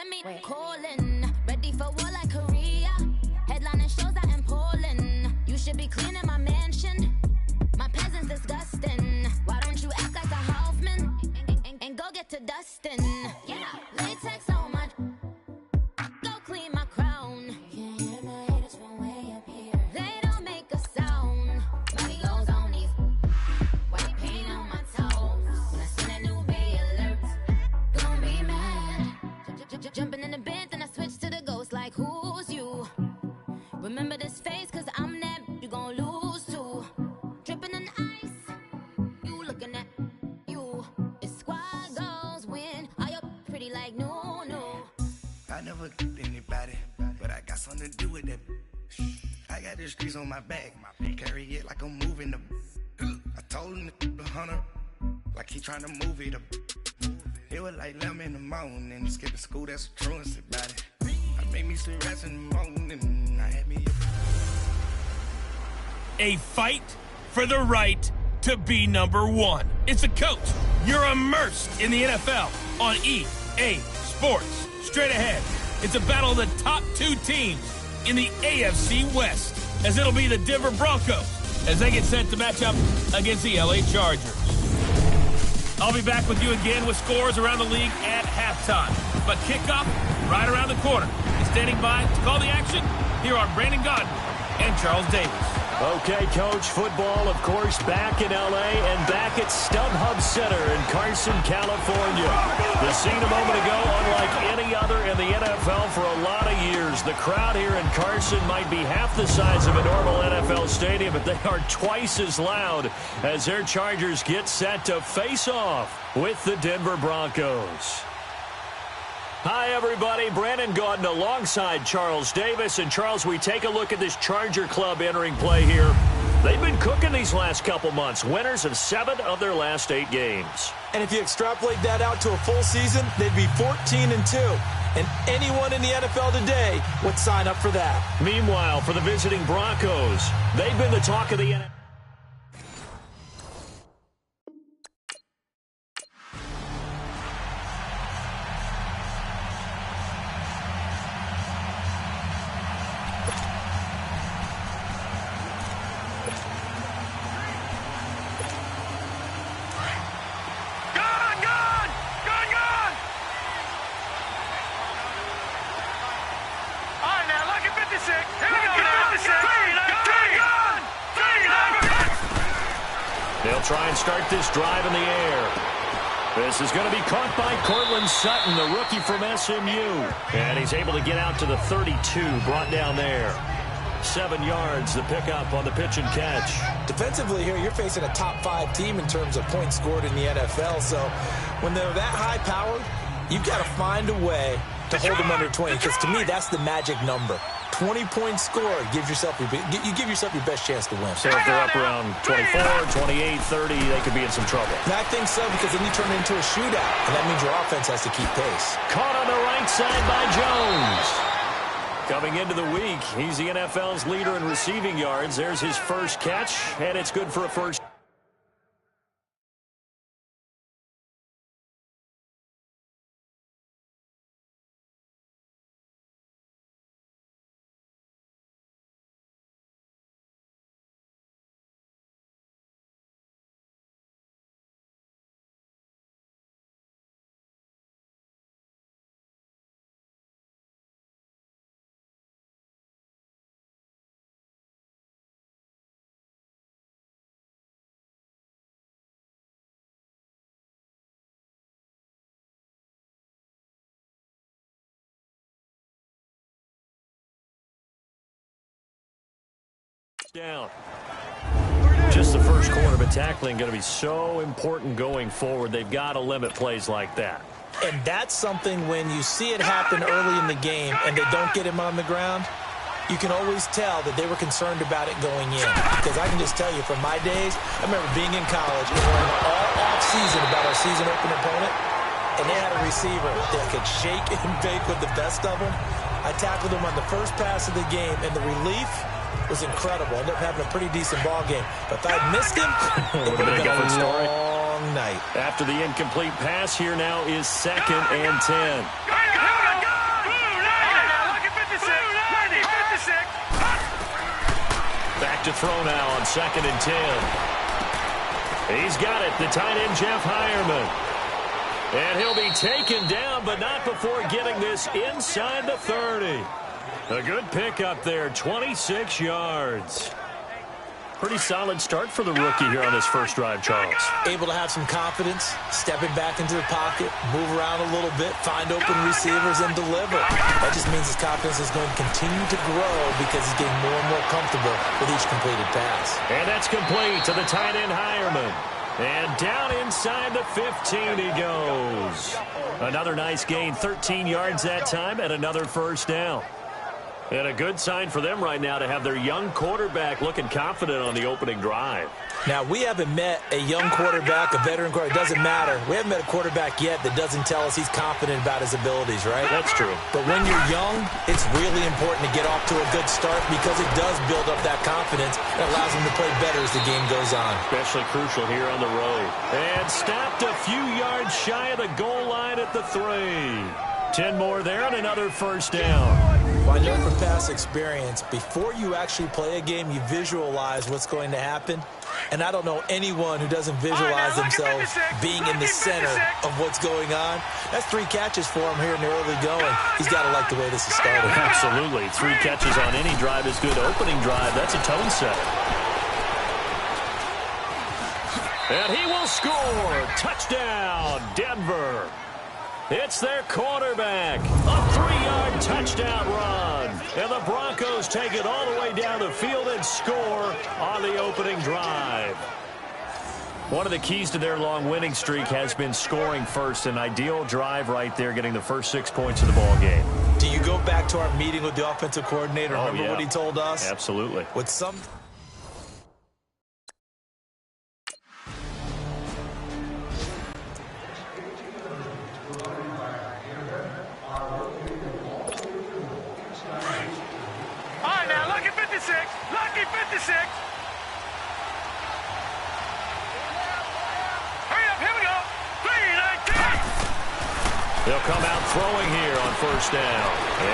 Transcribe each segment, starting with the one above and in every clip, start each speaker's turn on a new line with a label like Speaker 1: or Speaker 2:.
Speaker 1: to me. Calling, ready for war like Korea. Headlining shows out in Poland. You should be cleaning my mansion. My peasants disgusting. Why don't you act like a Hoffman and go get to dustin'? Yeah, latex on my. Go clean my crown. Can't hear my haters from way up here. They don't make a sound. Money goes on these. White paint on my toes. When I send a new bay alert, gonna be mad. Jumping in the bed, then I switch to the ghost. Like who's you? Remember this face, cause I'm that you gon' lose to. Dripping in ice, you looking at you. It's squad goals win. Are you pretty like no?
Speaker 2: I never anybody, but I got something to do with that. I got the streets on my back, carry it like I'm moving the. I told him the hunter, like he trying to move it up. It was like 11 in the morning, skipping school, that's a truancy about it. I made me sleep rest in the morning, I had me
Speaker 3: a fight for the right to be number one. It's a coach. You're immersed in the NFL on EA Sports. Straight ahead, it's a battle of the top two teams in the AFC West, as it'll be the Denver Broncos as they get set to match up against the LA Chargers. I'll be back with you again with scores around the league at halftime. But kickoff right around the corner. And standing by to call the action, here are Brandon Gaudin and Charles Davis.
Speaker 4: Okay, Coach, football, of course, back in L.A. and back at StubHub Center in Carson, California. The scene a moment ago, unlike any other in the NFL for a lot of years. The crowd here in Carson might be half the size of a normal NFL stadium, but they are twice as loud as their Chargers get set to face off with the Denver Broncos. Hi, everybody. Brandon Gaudin alongside Charles Davis. And, Charles, we take a look at this Charger club entering play here. They've been cooking these last couple months. Winners of 7 of their last 8 games.
Speaker 5: And if you extrapolate that out to a full season, they'd be 14-2. And anyone in the NFL today would sign up for that.
Speaker 4: Meanwhile, for the visiting Broncos, they've been the talk of the NFL. They'll try and start this drive in the air. This is going to be caught by Courtland Sutton, the rookie from SMU. And he's able to get out to the 32, brought down there. 7 yards, the pickup on the pitch and catch.
Speaker 5: Defensively here, you're facing a top 5 team in terms of points scored in the NFL. So when they're that high powered, you've got to find a way to hold them under 20. Because to me, that's the magic number. 20 points scored gives yourself you give yourself your best chance to win.
Speaker 4: So if they're up around 24, 28, 30, they could be in some trouble.
Speaker 5: And I think so, because then you turn it into a shootout, and that means your offense has to keep pace.
Speaker 4: Caught on the right side by Jones. Coming into the week, he's the NFL's leader in receiving yards. There's his first catch, and it's good for a first. Down. Just the first quarter, but tackling going to be so important going forward. They've got to limit plays like that.
Speaker 5: And that's something when you see it happen early in the game and they don't get him on the ground, you can always tell that they were concerned about it going in. Because I can just tell you from my days, I remember being in college and learning all off-season about our season opening opponent, and they had a receiver that could shake and bake with the best of them. I tackled him on the first pass of the game, and the relief was incredible. Ended up having a pretty decent ball game. But if I'd missed him, it would have been a long night.
Speaker 4: After the incomplete pass, here now is 2nd and 10. to throw now on 2nd and 10. He's got it, the tight end, Jeff Heuerman. And he'll be taken down, but not before getting this inside the 30. A good pickup there, 26 yards. Pretty solid start for the rookie here on this first drive, Charles.
Speaker 5: Able to have some confidence, stepping back into the pocket, move around a little bit, find open receivers, and deliver. That just means his confidence is going to continue to grow because he's getting more and more comfortable with each completed pass.
Speaker 4: And that's complete to the tight end, Heuerman. And down inside the 15 he goes. Another nice gain, 13 yards that time, and another first down. And a good sign for them right now to have their young quarterback looking confident on the opening drive.
Speaker 5: Now, we haven't met a young quarterback, a veteran quarterback. It doesn't matter. We haven't met a quarterback yet that doesn't tell us he's confident about his abilities, right?
Speaker 4: That's true.
Speaker 5: But when you're young, it's really important to get off to a good start because it does build up that confidence and allows him to play better as the game goes on. Especially crucial here on the road.
Speaker 4: And stopped a few yards shy of the goal line at the 3. 10 more there and another first down.
Speaker 5: Well, I know from past experience, before you actually play a game, you visualize what's going to happen. And I don't know anyone who doesn't visualize themselves being in the center of what's going on. That's 3 catches for him here in the early going. He's got to like the way this is started.
Speaker 4: Absolutely. 3 catches on any drive is good. Opening drive, that's a tone setter. And he will score. Touchdown, Denver. It's their quarterback. A 3-yard touchdown run. And the Broncos take it all the way down the field and score on the opening drive. One of the keys to their long winning streak has been scoring first. An ideal drive right there, getting the first 6 points of the ball game.
Speaker 5: Do you go back to our meeting with the offensive coordinator? Remember what he told us?
Speaker 4: Absolutely.
Speaker 5: With some...
Speaker 3: Lucky 56. Hurry up, here we go. 3-19.
Speaker 4: They'll come out throwing here on first down.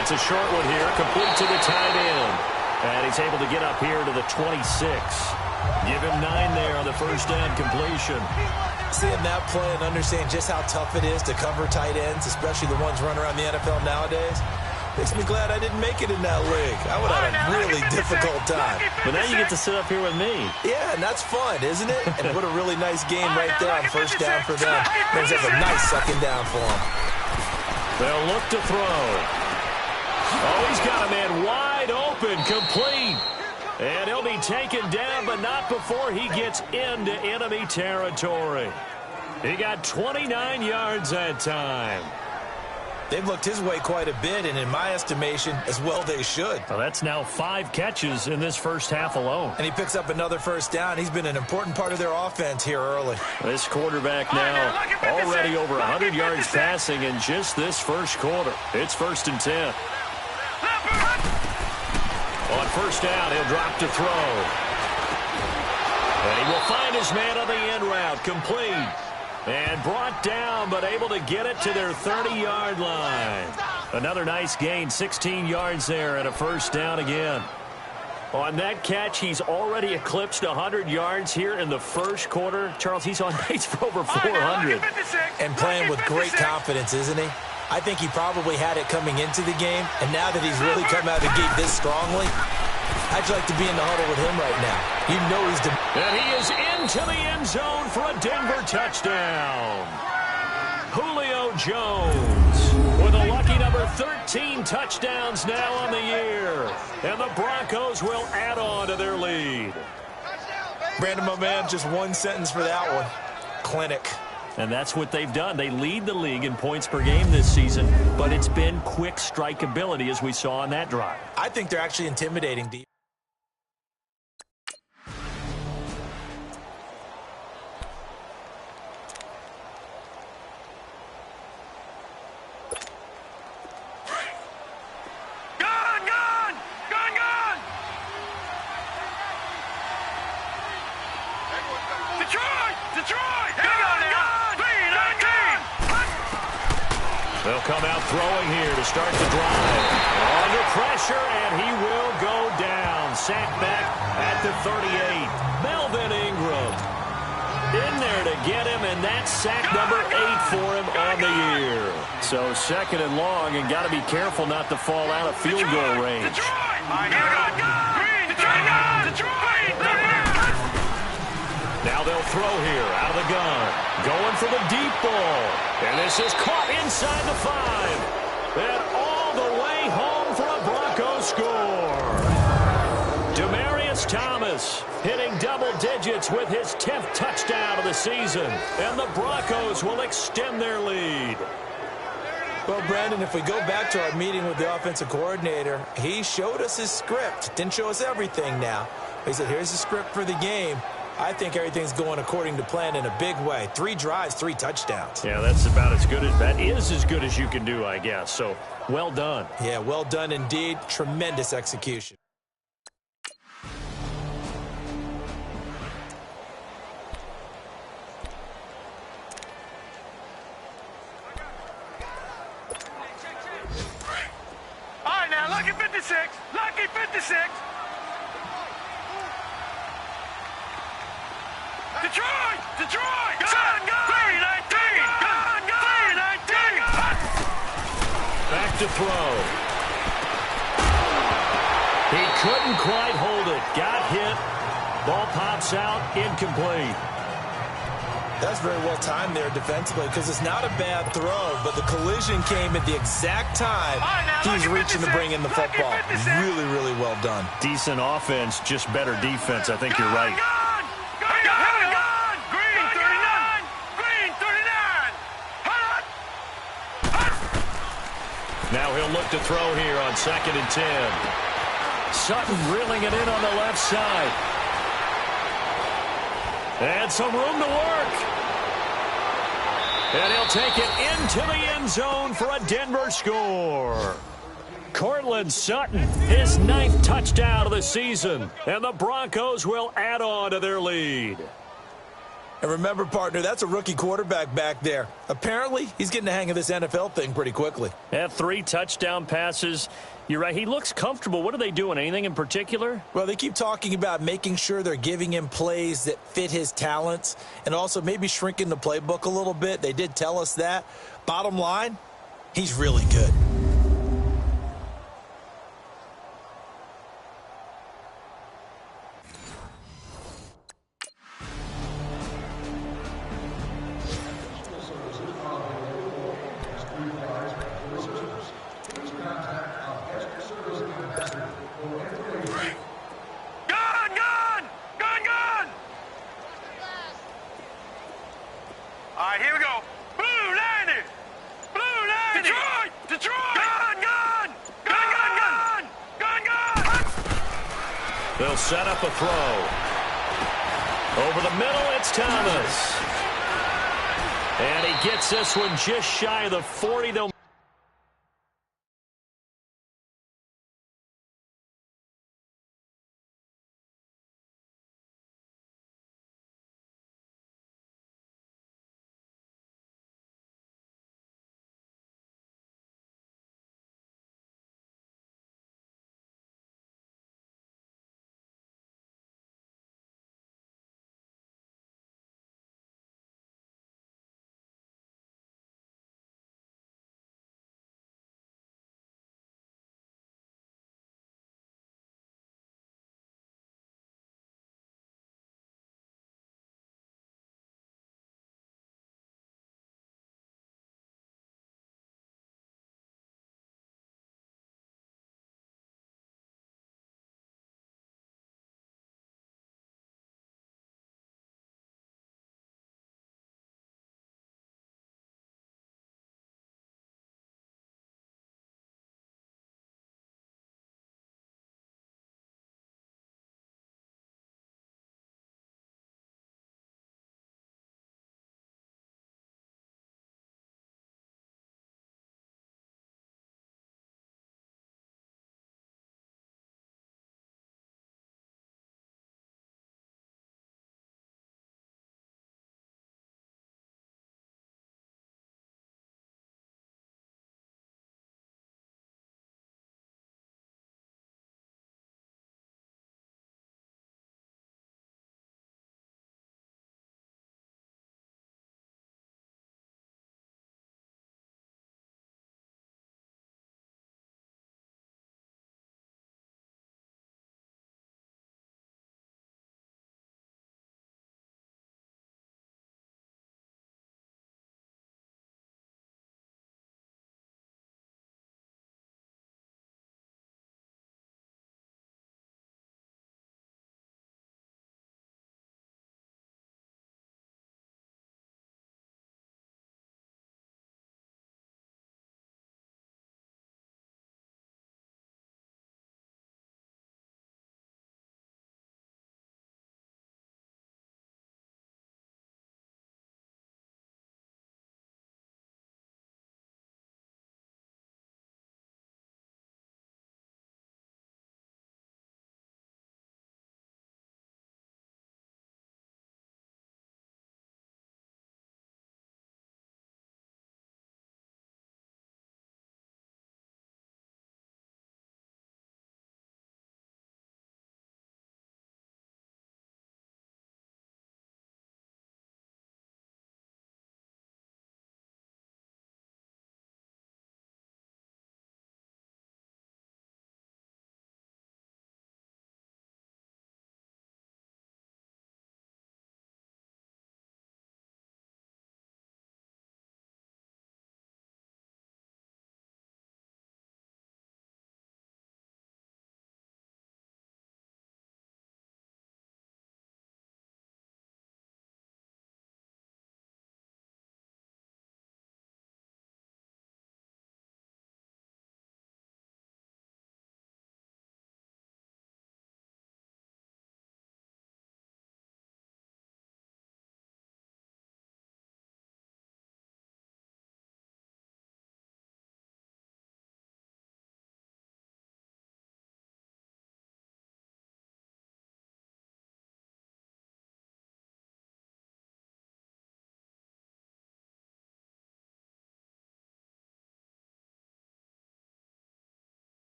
Speaker 4: It's a short one here, complete to the tight end. And he's able to get up here to the 26. Give him 9 there on the first down completion.
Speaker 5: Seeing that play and understanding just how tough it is to cover tight ends, especially the ones running around the NFL nowadays, makes me glad I didn't make it in that league. I would have had a really difficult time.
Speaker 4: But now you get to sit up here with me.
Speaker 5: Yeah, and that's fun, isn't it? And what a really nice game right there on first down for them. Brings up a nice second down for them.
Speaker 4: They'll look to throw. Oh, he's got a man wide open, complete. And he'll be taken down, but not before he gets into enemy territory. He got 29 yards that time.
Speaker 5: They've looked his way quite a bit, and in my estimation, as well they should.
Speaker 4: Well, that's now 5 catches in this first half alone.
Speaker 5: And he picks up another first down. He's been an important part of their offense here early.
Speaker 4: This quarterback now already over 100 yards passing in just this first quarter. It's 1st and 10. On first down, he'll drop to throw. And he will find his man on the end route, complete. And brought down, but able to get it to their 30-yard line. Another nice gain, 16 yards there, and a first down again. On that catch, he's already eclipsed 100 yards here in the first quarter. Charles, he's on pace for over 400.
Speaker 5: And playing with great confidence, isn't he? I think he probably had it coming into the game, and now that he's really come out of the gate this strongly, how'd you like to be in the huddle with him right now? You know he's...
Speaker 4: And he is into the end zone for a Denver touchdown. Julio Jones with a lucky number 13 touchdowns now on the year. And the Broncos will add on to their lead.
Speaker 5: Brandon, my man, just one sentence for that one. Clinic.
Speaker 4: And that's what they've done. They lead the league in points per game this season, but it's been quick strike ability as we saw on that drive.
Speaker 5: I think they're actually intimidating deep.
Speaker 4: They'll come out throwing here to start the drive. Under pressure, and he will go down. and sacked back at the 38. Melvin Ingram in there to get him, and that's sack number 8 for him on the year. So second and long, and got to be careful not to fall out of field goal range. Now they'll throw here out of the gun. Going for the deep ball. And this is caught inside the 5. And all the way home for a Broncos score. Demaryius Thomas hitting double digits with his 10th touchdown of the season. And the Broncos will extend their lead.
Speaker 5: Well, Brandon, if we go back to our meeting with the offensive coordinator, he showed us his script. Didn't show us everything now. He said, here's the script for the game. I think everything's going according to plan in a big way. 3 drives, 3 touchdowns.
Speaker 4: Yeah, that's about as good as that is as good as you can do, I guess. So, well done.
Speaker 5: Yeah, well done indeed. Tremendous execution.
Speaker 3: All right, now, lucky 56. Lucky 56. Detroit! Detroit! Gun! 319! Gun! 319!
Speaker 4: Back to throw. He couldn't quite hold it. Got hit. Ball pops out. Incomplete.
Speaker 5: That's very well timed there defensively because it's not a bad throw, but the collision came at the exact time he was reaching to bring in the football. Really, really well done.
Speaker 4: Decent offense, just better defense. I think you're right. Now he'll look to throw here on 2nd and 10. Sutton reeling it in on the left side. And some room to work. And he'll take it into the end zone for a Denver score. Courtland Sutton, his 9th touchdown of the season. And the Broncos will add on to their lead.
Speaker 5: And remember, partner, that's a rookie quarterback back there. Apparently, he's getting the hang of this NFL thing pretty quickly.
Speaker 4: Yeah, 3 touchdown passes. You're right. He looks comfortable. What are they doing? Anything in particular?
Speaker 5: Well, they keep talking about making sure they're giving him plays that fit his talents and also maybe shrinking the playbook a little bit. They did tell us that. Bottom line, he's really good.
Speaker 4: They'll set up a throw. Over the middle, it's Thomas. And he gets this one just shy of the 40. They'll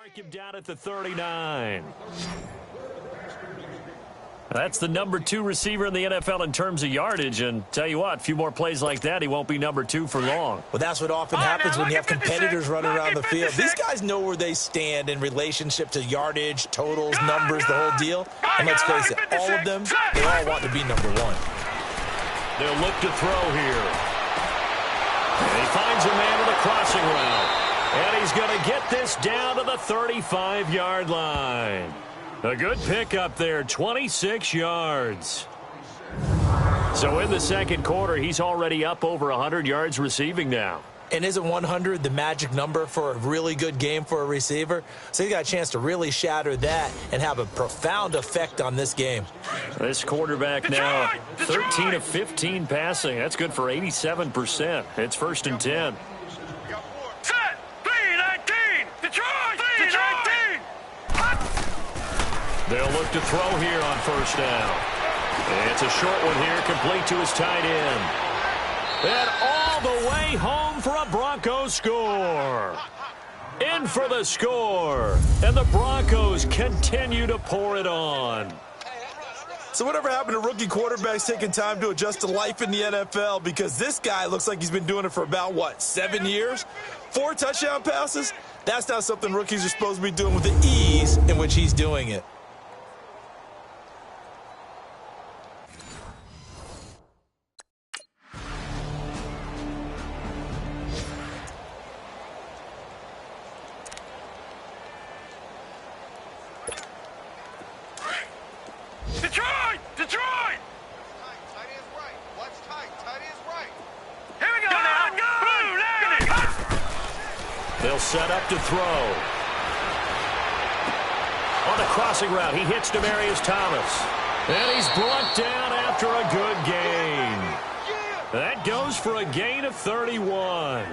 Speaker 4: Mark him down at the 39. That's the number 2 receiver in the NFL in terms of yardage, and tell you what, a few more plays like that, he won't be number 2 for long.
Speaker 5: Well, that's what often happens when you have competitors running around the field. These guys know where they stand in relationship to yardage, totals, numbers, the whole deal. And let's face it, all of them, they all want to be number 1.
Speaker 4: They'll look to throw here. And he finds a man with a crossing route. And he's going to get this down to the 35-yard line. A good pickup there, 26 yards. So in the second quarter, he's already up over 100 yards receiving now.
Speaker 5: And isn't 100 the magic number for a really good game for a receiver? So he's got a chance to really shatter that and have a profound effect on this game.
Speaker 4: This quarterback now, 13 of 15 passing. That's good for 87%. It's 1st and 10.
Speaker 3: Set! 3-19! Detroit! 3-19!
Speaker 4: They'll look to throw here on 1st down. It's a short one here, complete to his tight end. And all the way home for a Broncos score. In for the score. And the Broncos continue to pour it on.
Speaker 5: So whatever happened to rookie quarterbacks taking time to adjust to life in the NFL? Because this guy looks like he's been doing it for about, 7 years? 4 touchdown passes? That's not something rookies are supposed to be doing with the ease in which he's doing it.
Speaker 3: Detroit! Detroit!
Speaker 6: Tight is right. What's tight? Tight is right.
Speaker 3: Here we go now! Blue,
Speaker 4: They'll set up to throw. On the crossing route, he hits Demaryius Thomas. And he's brought down after a good gain. That goes for a gain of 31.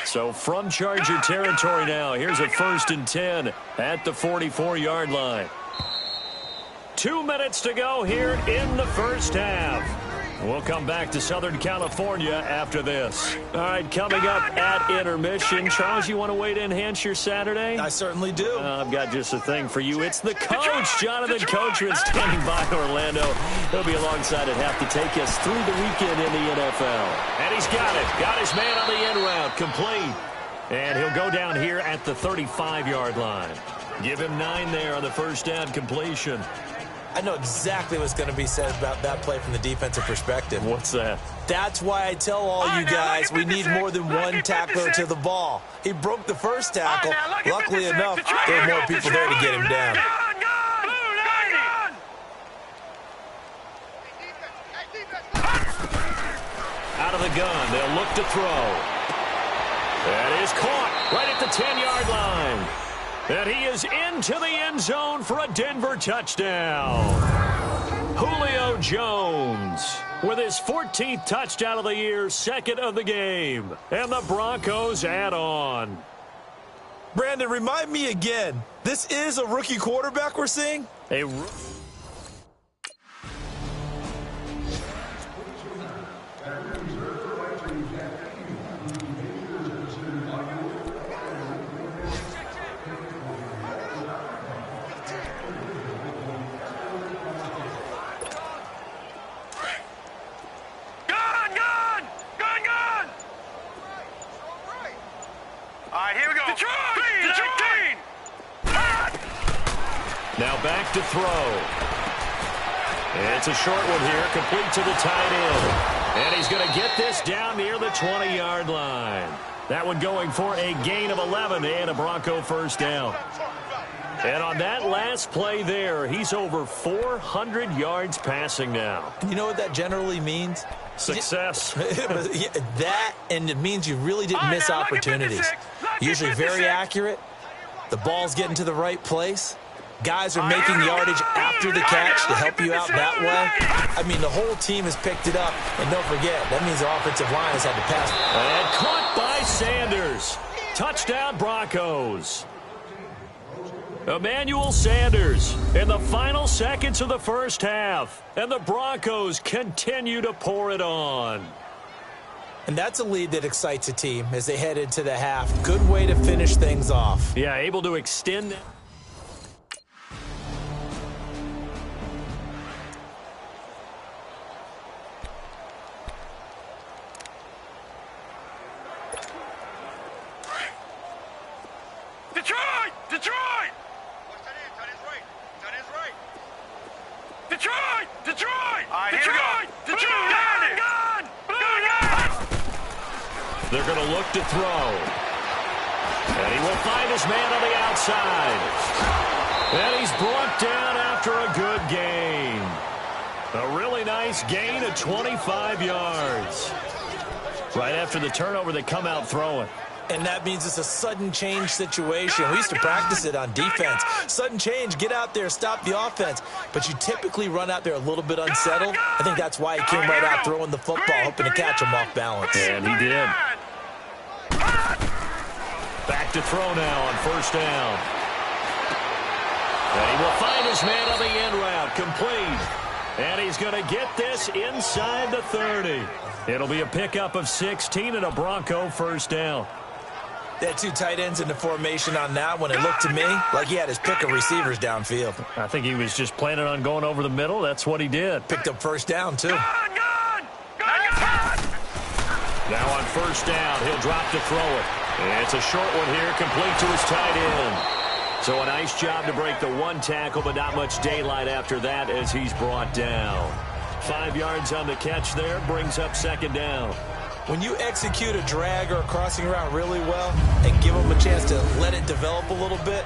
Speaker 4: So from Charger territory now, here's a 1st and 10 at the 44-yard line. 2 minutes to go here in the first half. We'll come back to Southern California after this. All right, coming up at intermission. Charles, you want to wait to enhance your Saturday?
Speaker 5: I certainly do.
Speaker 4: I've got just a thing for you. It's the coach, Jonathan Coachman, standing by Orlando. He'll be alongside at half to take us through the weekend in the NFL. And he's got it. Got his man on the end route, complete. And he'll go down here at the 35-yard line. Give him 9 there on the 1st down completion.
Speaker 5: I know exactly what's going to be said about that play from the defensive perspective.
Speaker 4: What's that?
Speaker 5: That's why I tell all you guys we need more than one tackler to the ball. He broke the first tackle. Luckily enough, there were more people there to get him down.
Speaker 4: Out of the gun, they'll look to throw. That is caught right at the 10-yard line. And he is into the end zone for a Denver touchdown. Julio Jones with his 14th touchdown of the year, 2nd of the game. And the Broncos add on.
Speaker 5: Brandon, remind me again, this is a rookie quarterback we're seeing?
Speaker 4: Now back to throw. It's a short one here, complete to the tight end. And he's going to get this down near the 20-yard line. That one going for a gain of 11 and a Bronco 1st down. And on that last play there, he's over 400 yards passing now.
Speaker 5: You know what that generally means?
Speaker 4: Success.
Speaker 5: That, and it means you really didn't miss opportunities. Usually very accurate. The ball's getting to the right place. Guys are making yardage after the catch to help you out that way. I mean, the whole team has picked it up. And don't forget, that means the offensive line has had to pass.
Speaker 4: And caught by Sanders. Touchdown, Broncos. Emmanuel Sanders in the final seconds of the first half. And the Broncos continue to pour it on.
Speaker 5: And that's a lead that excites a team as they head into the half. Good way to finish things off.
Speaker 4: Yeah, able to extend that.
Speaker 3: Detroit! Detroit!
Speaker 6: Watch tight end. Tight end's right. Tight end's right.
Speaker 3: Detroit! Detroit!
Speaker 6: right, here we
Speaker 3: Detroit!
Speaker 6: go.
Speaker 3: Detroit!
Speaker 6: Gun!
Speaker 4: They're going to look to throw. And he will find his man on the outside. And he's brought down after a good gain. A really nice gain of 25 yards. Right after the turnover, they come out throwing.
Speaker 5: And that means it's a sudden change situation. We used to practice it on defense. Sudden change, get out there, stop the offense. But you typically run out there a little bit unsettled. I think that's why he came right out throwing the football, hoping to catch him off balance.
Speaker 4: And he did. Back to throw now on first down. And he will find his man on the end route, complete. And he's going to get this inside the 30. It'll be a pickup of 16 and a Bronco first down.
Speaker 5: They had two tight ends in the formation on that one. It looked to me like he had his pick of receivers downfield.
Speaker 4: I think he was just planning on going over the middle. That's what he did.
Speaker 5: Picked up first down, too.
Speaker 4: Now on first down, he'll drop to throw it. And it's a short one here, complete to his tight end. So a nice job to break the one tackle, but not much daylight after that as he's brought down. 5 yards on the catch there, brings up second down.
Speaker 5: When you execute a drag or a crossing route really well and give them a chance to let it develop a little bit,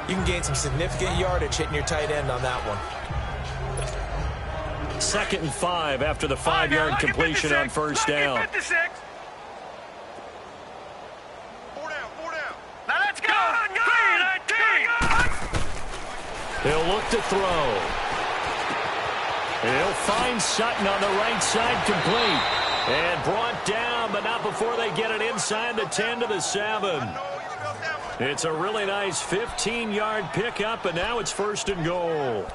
Speaker 5: you can gain some significant yardage hitting your tight end on that one.
Speaker 4: 2nd and 5 after the 5-yard completion on first down.
Speaker 3: 56.
Speaker 6: 4 down. 4 down.
Speaker 3: Now let's go.
Speaker 4: He'll look to throw. He'll find Sutton on the right side, complete. And brought down, but not before they get it inside the 10 to the 7. It's a really nice 15-yard pickup, and now it's first and goal.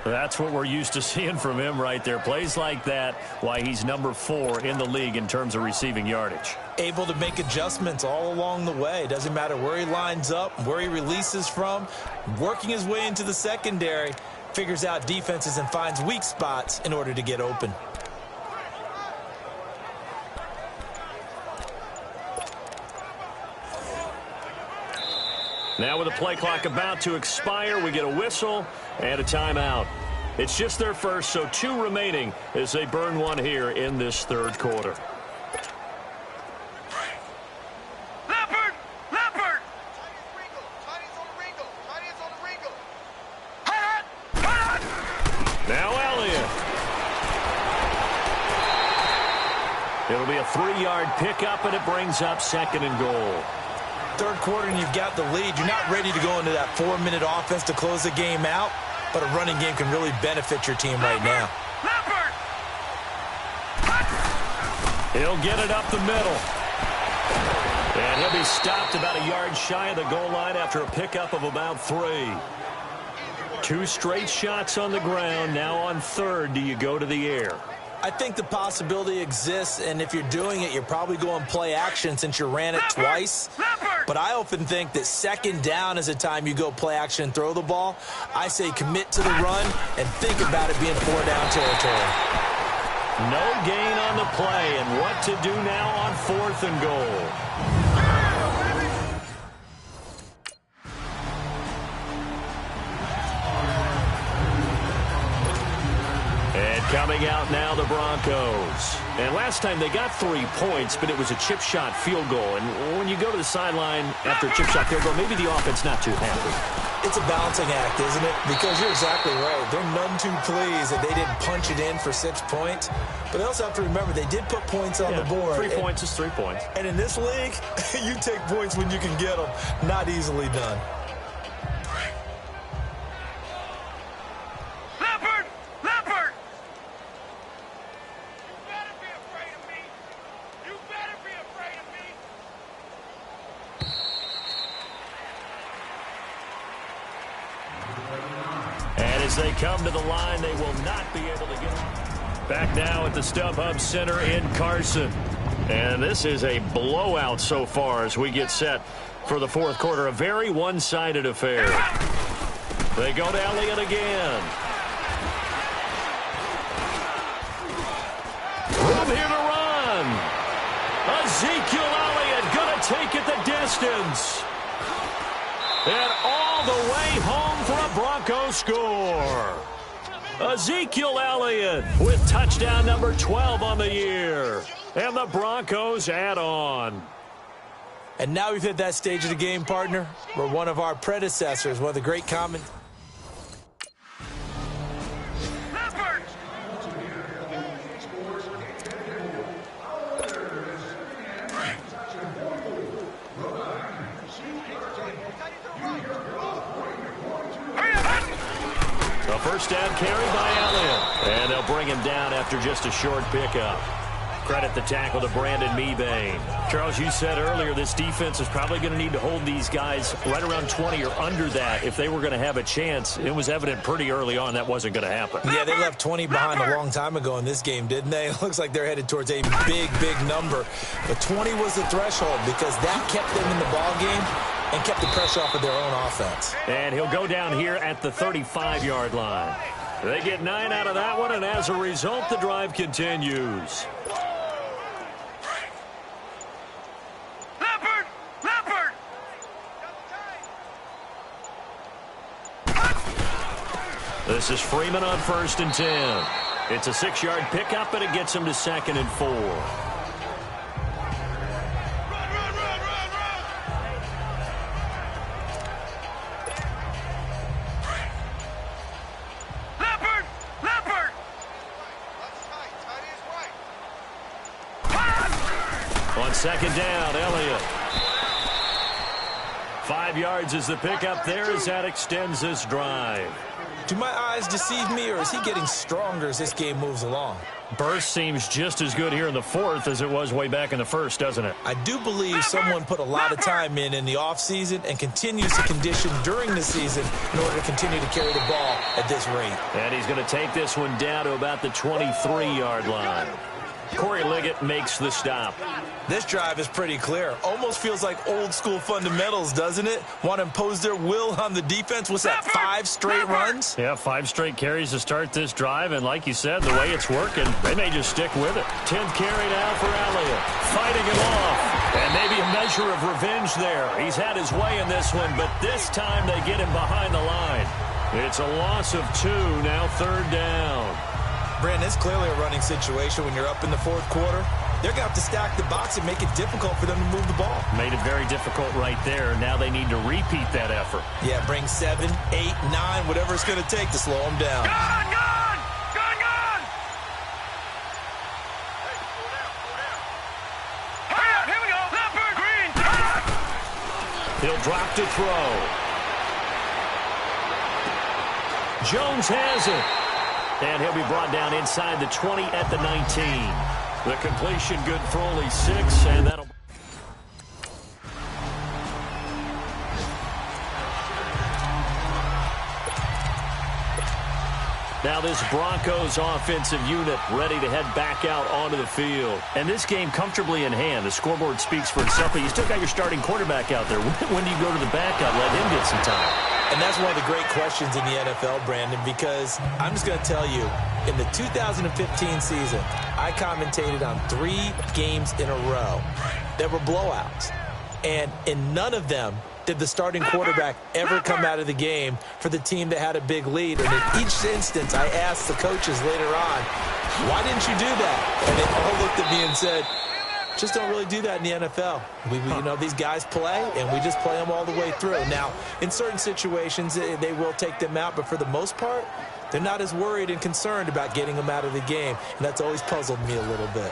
Speaker 4: That's what we're used to seeing from him right there. Plays like that, why he's number 4 in the league in terms of receiving yardage.
Speaker 5: Able to make adjustments all along the way. Doesn't matter where he lines up, where he releases from. Working his way into the secondary, figures out defenses and finds weak spots in order to get open.
Speaker 4: Now with the play clock about to expire, we get a whistle and a timeout. It's just their first, so 2 remaining as they burn one here in this third quarter.
Speaker 3: Leopard! Leopard!
Speaker 6: Tiny's on the wrinkle. Tiny's on the wrinkle.
Speaker 3: Hot! Hot!
Speaker 4: Now Elliott. It'll be a 3-yard pickup, and it brings up second and goal.
Speaker 5: Third quarter and you've got the lead. You're not ready to go into that 4-minute offense to close the game out, but a running game can really benefit your team right now.
Speaker 3: Leopard!
Speaker 4: He'll get it up the middle. And he'll be stopped about a yard shy of the goal line after a pickup of about 3. 2 straight shots on the ground. Now on third, do you go to the air?
Speaker 5: I think the possibility exists, and if you're doing it, you're probably going play action since you ran it twice. But I often think that second down is a time you go play action and throw the ball. I say commit to the run and think about it being 4-down territory.
Speaker 4: No gain on the play, and what to do now on 4th and goal. Coming out now, the Broncos. And last time they got 3 points, but it was a chip shot field goal. And when you go to the sideline after a chip shot field goal, maybe the offense not too happy.
Speaker 5: It's a balancing act, isn't it? Because you're exactly right. They're none too pleased that they didn't punch it in for 6 points. But they also have to remember they did put points on the board.
Speaker 4: 3 points is 3 points.
Speaker 5: And in this league, you take points when you can get them. Not easily done.
Speaker 3: Leopard! Leopard!
Speaker 4: as they come to the line, they will not be able to get it. Back now at the StubHub Center in Carson. And this is a blowout so far as we get set for the fourth quarter. A very one-sided affair. They go to Elliott again. Room here to run. Ezekiel Elliott going to take it the distance. And all the way home for a Broncos score. Ezekiel Elliott with touchdown number 12 on the year. And the Broncos add on.
Speaker 5: And now we've hit that stage of the game, partner, where one of our predecessors, one of the great commentators.
Speaker 4: A first down carry by Elliott. And they'll bring him down after just a short pickup. Credit the tackle to Brandon Mebane. Charles, you said earlier this defense is probably going to need to hold these guys right around 20 or under that if they were going to have a chance. It was evident pretty early on that wasn't going to happen.
Speaker 5: Yeah, they left 20 behind a long time ago in this game, didn't they? It looks like they're headed towards a big, big number. But 20 was the threshold because that kept them in the ball game and kept the pressure off of their own offense.
Speaker 4: And he'll go down here at the 35-yard line. They get 9 out of that one, and as a result, the drive continues. This is Freeman on 1st and 10. It's a 6-yard pickup, but it gets him to 2nd and 4. On 2nd down, Elliott. 5 yards is the pickup there as that extends this drive.
Speaker 5: Do my eyes deceive me, or is he getting stronger as this game moves along?
Speaker 4: Burst seems just as good here in the fourth as it was way back in the first, doesn't it?
Speaker 5: I do believe someone put a lot of time in the offseason and continues to condition during the season in order to continue to carry the ball at this rate.
Speaker 4: And he's going to take this one down to about the 23-yard line. Corey Liggett makes the stop.
Speaker 5: This drive is pretty clear. Almost feels like old-school fundamentals, doesn't it? Want to impose their will on the defense. What's that, 5 straight runs?
Speaker 4: Yeah, 5 straight carries to start this drive. And like you said, the way it's working, they may just stick with it. 10th carry now for Elliott. Fighting him off. And maybe a measure of revenge there. He's had his way in this one, but this time they get him behind the line. It's a loss of 2, now 3rd down.
Speaker 5: Brandon, it's clearly a running situation when you're up in the fourth quarter. They're going to have to stack the box and make it difficult for them to move the ball.
Speaker 4: Made it very difficult right there. Now they need to repeat that effort.
Speaker 5: Yeah, bring 7, 8, 9, whatever it's going to take to slow them down.
Speaker 6: Gone! Hey, cool down. Here we go. Leopard, green.
Speaker 4: He'll drop to throw. Jones has it. And he'll be brought down inside the 20 at the 19. The completion good for only 6, and that'll... Now this Broncos offensive unit ready to head back out onto the field. And this game comfortably in hand. The scoreboard speaks for itself, but you still got your starting quarterback out there. When do you go to the backup, let him get some time?
Speaker 5: And that's one of the great questions in the NFL, Brandon, because I'm just going to tell you, in the 2015 season, I commentated on 3 games in a row that were blowouts. And in none of them did the starting quarterback ever come out of the game for the team that had a big lead. And in each instance, I asked the coaches later on, why didn't you do that? And they all looked at me and said, just don't really do that in the NFL. You know, these guys play, and we just play them all the way through. Now, in certain situations, they will take them out, but for the most part, they're not as worried and concerned about getting them out of the game, and that's always puzzled me a little bit.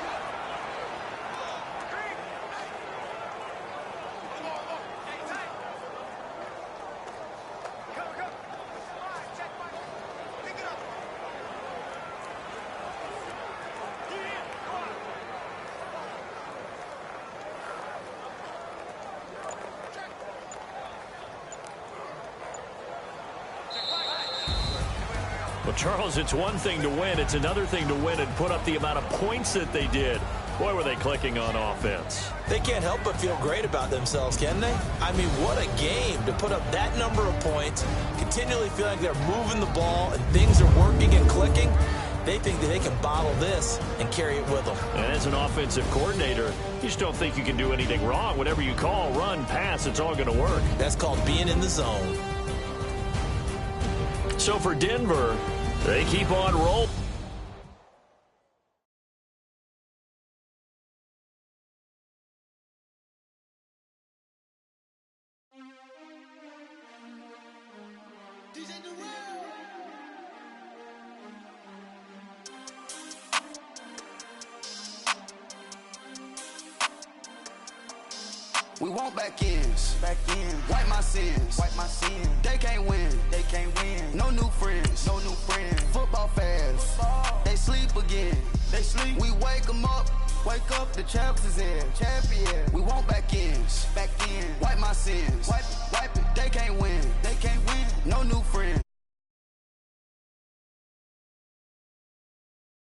Speaker 4: Well, Charles, it's one thing to win. It's another thing to win and put up the amount of points that they did. Boy, were they clicking on offense.
Speaker 5: They can't help but feel great about themselves, can they? I mean, what a game to put up that number of points, continually feel like they're moving the ball and things are working and clicking. They think that they can bottle this and carry it with them.
Speaker 4: And as an offensive coordinator, you just don't think you can do anything wrong. Whatever you call, run, pass, it's all going to work.
Speaker 5: That's called being in the zone.
Speaker 4: So for Denver, they keep on rolling.
Speaker 2: We want back ends. Wipe my sins. They can't win. No new friends. Football fans. They sleep again. We wake them up. The champs is in. We want back ends. Wipe my sins. Wipe it. They can't win.